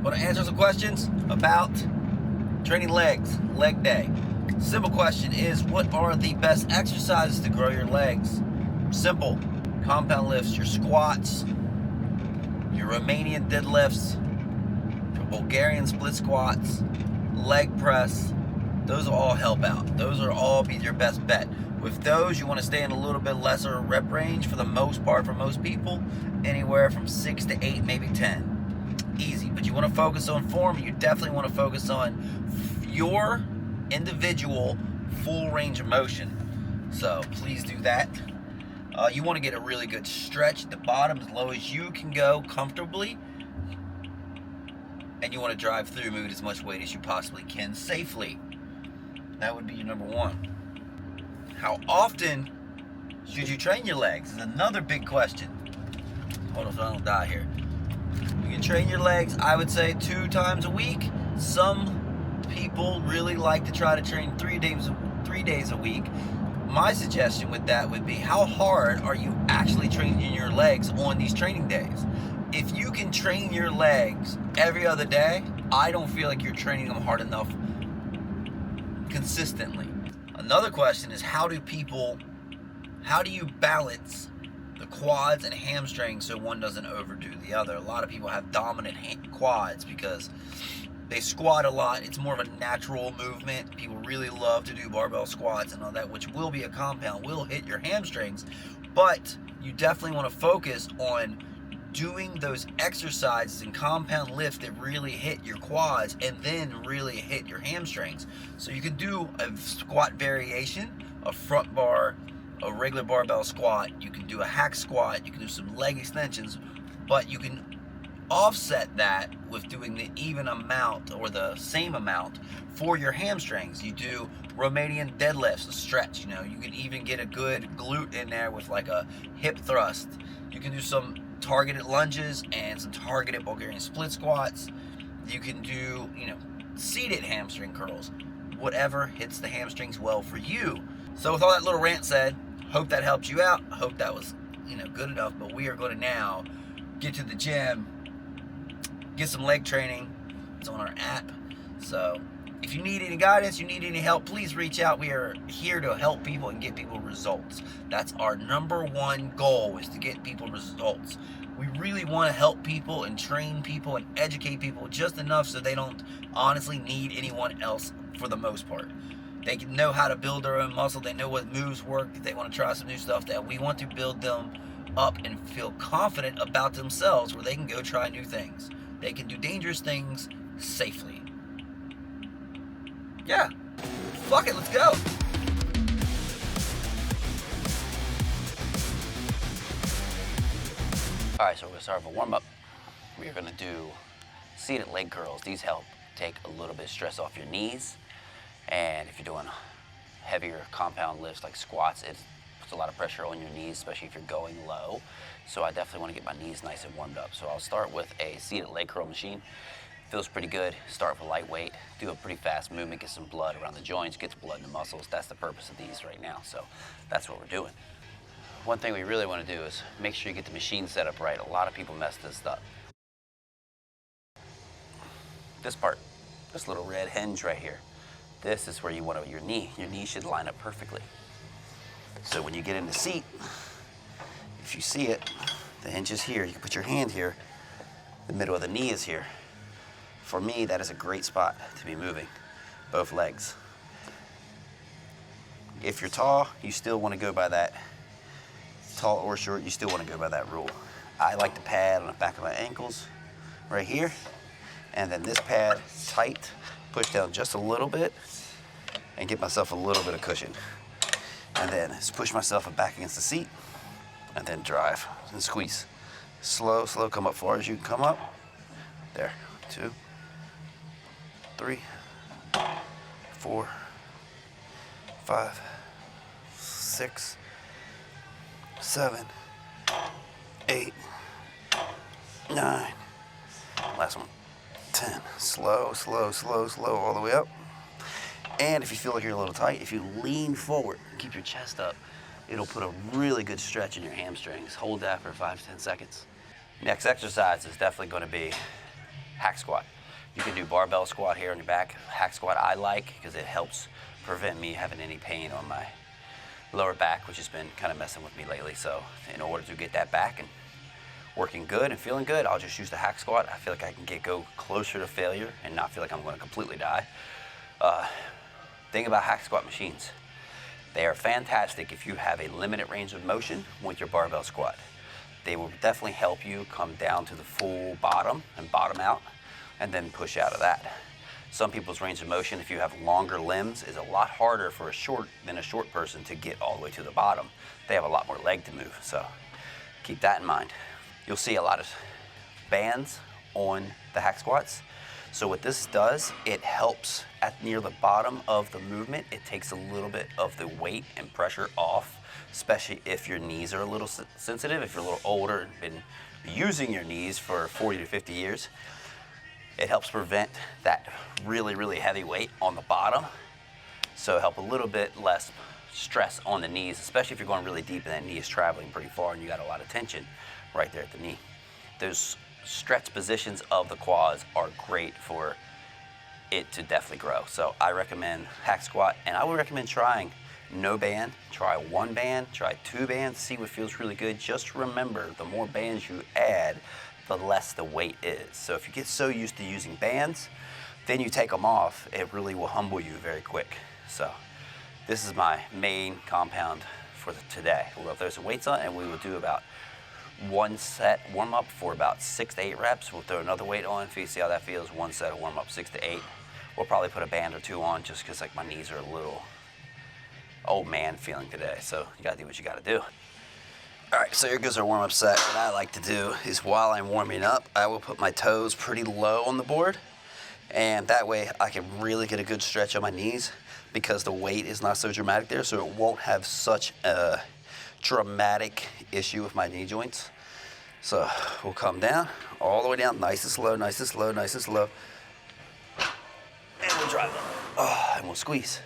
Want to answer some questions about training legs, leg day. Simple question is, what are the best exercises to grow your legs? Simple. Compound lifts, your squats, your Romanian deadlifts, your Bulgarian split squats, leg press. Those will all help out. Those will all be your best bet. With those, you want to stay in a little bit lesser rep range for the most part, for most people, anywhere from 6 to 8, maybe 10. Easy. But you want to focus on form. You definitely want to focus on your individual full range of motion. So please do that. You want to get a really good stretch at the bottom, as low as you can go comfortably. And you want to drive through, move as much weight as you possibly can safely. That would be your number one. How often should you train your legs is another big question. Hold on so I don't die here. You can train your legs, I would say, 2 times a week. Some people really like to try to train 3 days a week. My suggestion with that would be, how hard are you actually training your legs on these training days? If you can train your legs every other day, I don't feel like you're training them hard enough consistently. Another question is, how do you balance the quads and hamstrings so one doesn't overdo the other? A lot of people have dominant quads because they squat a lot. It's more of a natural movement. People really love to do barbell squats and all that, which will be a compound, will hit your hamstrings. But you definitely want to focus on doing those exercises and compound lifts that really hit your quads and then really hit your hamstrings. So you can do a squat variation, a front bar, a regular barbell squat, you can do a hack squat, you can do some leg extensions, but you can offset that with doing the even amount or the same amount for your hamstrings. You do Romanian deadlifts, a stretch, you can even get a good glute in there with like a hip thrust. You can do some targeted lunges and some targeted Bulgarian split squats. You can do, seated hamstring curls, whatever hits the hamstrings well for you. So with all that little rant said, hope that helped you out. I hope that was, good enough. But we are going to now get to the gym, get some leg training. It's on our app. So if you need any guidance, you need any help, please reach out. We are here to help people and get people results. That's our number one goal, is to get people results. We really want to help people and train people and educate people just enough so they don't honestly need anyone else for the most part. They can know how to build their own muscle. They know what moves work. If they want to try some new stuff, that we want to build them up and feel confident about themselves where they can go try new things. They can do dangerous things safely. Yeah, fuck it, let's go. All right, so we're gonna start with a warm-up. We're gonna do seated leg curls. These help take a little bit of stress off your knees. And if you're doing heavier compound lifts like squats, it puts a lot of pressure on your knees, especially if you're going low. So I definitely want to get my knees nice and warmed up. So I'll start with a seated leg curl machine. Feels pretty good. Start with lightweight, do a pretty fast movement, get some blood around the joints, get the blood in the muscles. That's the purpose of these right now. So that's what we're doing. One thing we really want to do is make sure you get the machine set up right. A lot of people mess this up. This part, this little red hinge right here. This is where you want your knee should line up perfectly. So when you get in the seat, if you see it, the hinge is here. You can put your hand here. The middle of the knee is here. For me, that is a great spot to be moving both legs. If you're tall, you still want to go by that. Tall or short, you still want to go by that rule. I like to pad on the back of my ankles right here. And then this pad tight, push down just a little bit and get myself a little bit of cushion. And then just push myself back against the seat and then drive and squeeze. Slow, slow, come up far as you can come up. There, 2, 3, 4, 5, 6, 7, 8, 9. Last one. 10. Slow, slow, slow, slow, all the way up. And if you feel like you're a little tight, if you lean forward, keep your chest up, it'll put a really good stretch in your hamstrings. Hold that for 5 to 10 seconds. Next exercise is definitely going to be hack squat. You can do barbell squat here on your back. Hack squat I like because it helps prevent me having any pain on my lower back, which has been kind of messing with me lately. So in order to get that back and working good and feeling good, I'll just use the hack squat. I feel like I can go closer to failure and not feel like I'm going to completely die. Thing about hack squat machines, they are fantastic if you have a limited range of motion with your barbell squat. They will definitely help you come down to the full bottom and bottom out and then push out of that. Some people's range of motion, if you have longer limbs, is a lot harder for a short person to get all the way to the bottom. They have a lot more leg to move, so keep that in mind. You'll see a lot of bands on the hack squats. So what this does, it helps at near the bottom of the movement. It takes a little bit of the weight and pressure off, especially if your knees are a little sensitive, if you're a little older and been using your knees for 40 to 50 years. It helps prevent that really, really heavy weight on the bottom. So help a little bit less stress on the knees, especially if you're going really deep and that knee is traveling pretty far and you got a lot of tension right there at the knee. Those stretch positions of the quads are great for it to definitely grow. So I recommend hack squat, and I would recommend trying no band. Try one band, try two bands, see what feels really good. Just remember, the more bands you add, the less the weight is. So if you get so used to using bands, then you take them off, it really will humble you very quick. So this is my main compound for today. We'll throw some weights on and we will do about one set warm up for about 6 to 8 reps. We'll throw another weight on for you to see how that feels. One set of warm up, 6 to 8. We'll probably put a band or two on just because like my knees are a little old man feeling today. So you gotta do what you gotta do. All right, so here goes our warm-up set. What I like to do is while I'm warming up, I will put my toes pretty low on the board, and that way I can really get a good stretch on my knees because the weight is not so dramatic there, so it won't have such a dramatic issue with my knee joints. So we'll come down, all the way down, nice and slow, nice and slow, nice and slow, and we'll drive up, and we'll squeeze.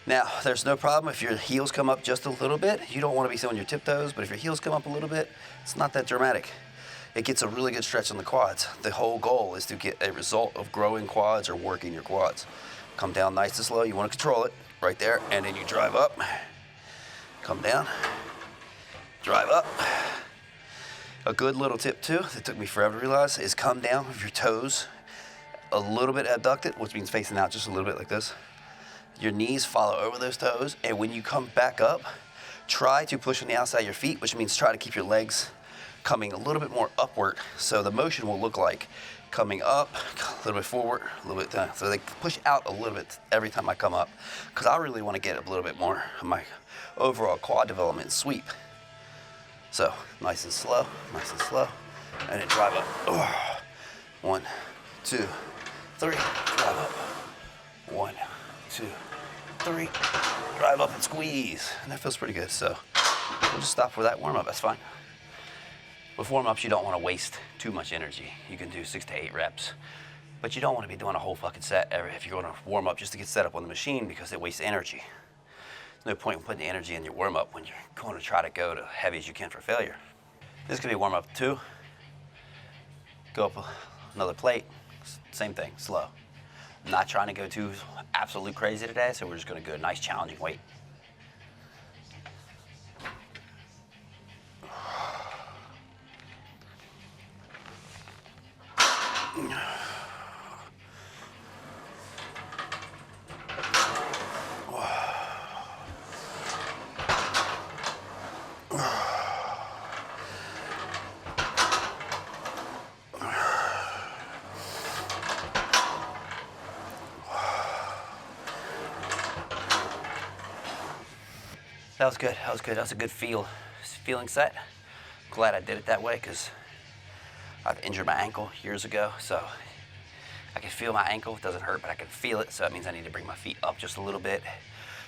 Now, there's no problem if your heels come up just a little bit. You don't want to be on your tiptoes, but if your heels come up a little bit, it's not that dramatic. It gets a really good stretch on the quads. The whole goal is to get a result of growing quads or working your quads. Come down nice and slow. You want to control it right there, and then you drive up. Come down, drive up. A good little tip too, that took me forever to realize, is come down with your toes a little bit abducted, which means facing out just a little bit like this. Your knees follow over those toes, and when you come back up, try to push on the outside of your feet, which means try to keep your legs coming a little bit more upward. So the motion will look like coming up, a little bit forward, a little bit down. So they push out a little bit every time I come up, because I really want to get a little bit more of my overall quad development and sweep. So nice and slow, and then drive up. 1, 2, 3, drive up. 1, 2, 3, drive up and squeeze. And that feels pretty good. So we'll just stop for that warm up, that's fine. With warm ups, you don't want to waste too much energy. You can do 6 to 8 reps, but you don't want to be doing a whole fucking set if you're going to warm up just to get set up on the machine because it wastes energy. There's no point in putting the energy in your warm up when you're going to try to go to heavy as you can for failure. This could be warm up 2. Go up another plate, same thing, slow. I'm not trying to go too absolute crazy today, so we're just going to go a nice challenging weight. That was good. That was good. That was a good feeling set. Glad I did it that way because I've injured my ankle years ago, so I can feel my ankle. It doesn't hurt, but I can feel it, so that means I need to bring my feet up just a little bit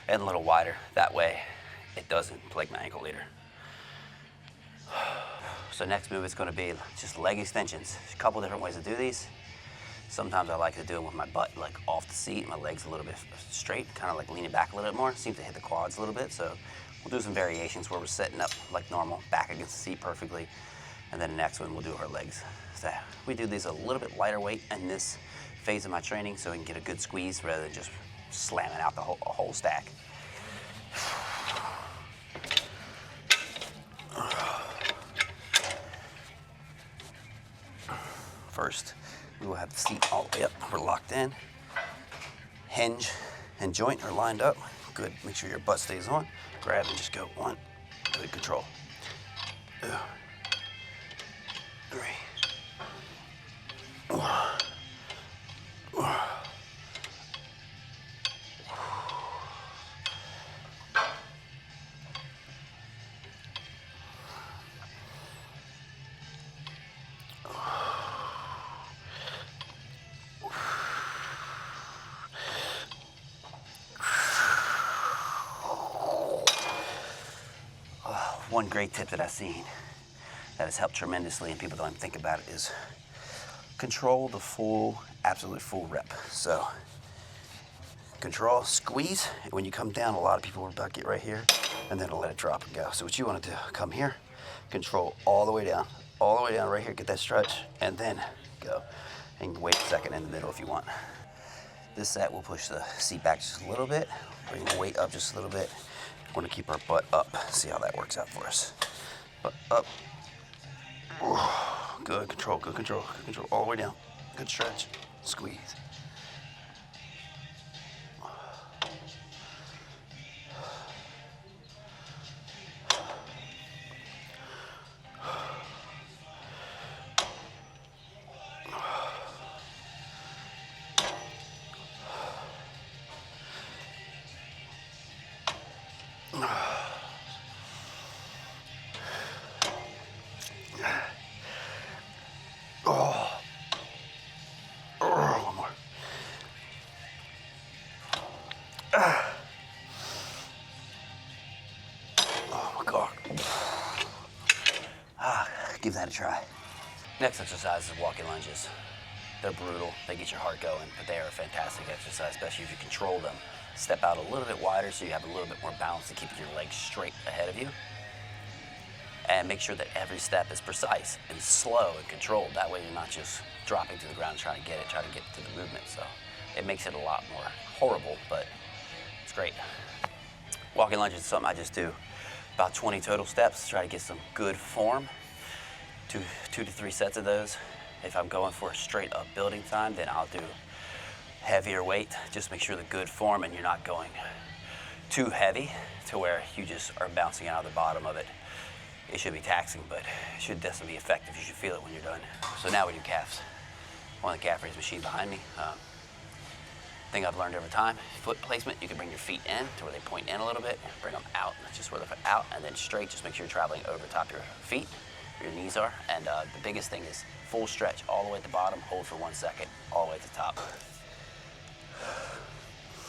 and a little wider. That way it doesn't plague my ankle later. So next move is going to be just leg extensions. There's a couple different ways to do these. Sometimes I like to do them with my butt like off the seat, my legs a little bit straight, kind of like leaning back a little bit more. Seems to hit the quads a little bit, so we'll do some variations where we're setting up like normal, back against the seat perfectly. And then the next one, we'll do our legs. So we do these a little bit lighter weight in this phase of my training so we can get a good squeeze rather than just slamming out the whole stack. First, we will have the seat all the way up. We're locked in. Hinge and joint are lined up. Good. Make sure your butt stays on. Grab and just go. 1. Good control. 2. 3. 4. One great tip that I've seen that has helped tremendously and people don't even think about it is control the full, absolute full rep. So control, squeeze, and when you come down, a lot of people will bucket right here and then let it drop and go. So what you want to do, come here, control all the way down right here, get that stretch, and then go. And wait a second in the middle if you want. This set will push the seat back just a little bit, bring the weight up just a little bit. We're gonna keep our butt up. See how that works out for us. Butt up. Good control, good control, good control. All the way down. Good stretch. Squeeze. One more. Oh my God. Give that a try. Next exercise is walking lunges. They're brutal, they get your heart going, but they are a fantastic exercise, especially if you control them. Step out a little bit wider so you have a little bit more balance to keep your legs straight ahead of you. And make sure that every step is precise and slow and controlled. That way you're not just dropping to the ground trying to get to the movement. So it makes it a lot more horrible, but it's great. Walking lunges is something I just do about 20 total steps, try to get some good form. Two to 3 sets of those. If I'm going for a straight up building time, then I'll do heavier weight. Just make sure the good form and you're not going too heavy to where you just are bouncing out of the bottom of it. It should be taxing, but it should definitely be effective. You should feel it when you're done. So now we do calves. On the calf raise machine behind me. Thing I've learned over time, foot placement, you can bring your feet in to where they point in a little bit, bring them out, just where they're out, and then straight. Just make sure you're traveling over top your feet, where your knees are. And the biggest thing is full stretch all the way at the bottom, hold for 1 second, all the way at the top.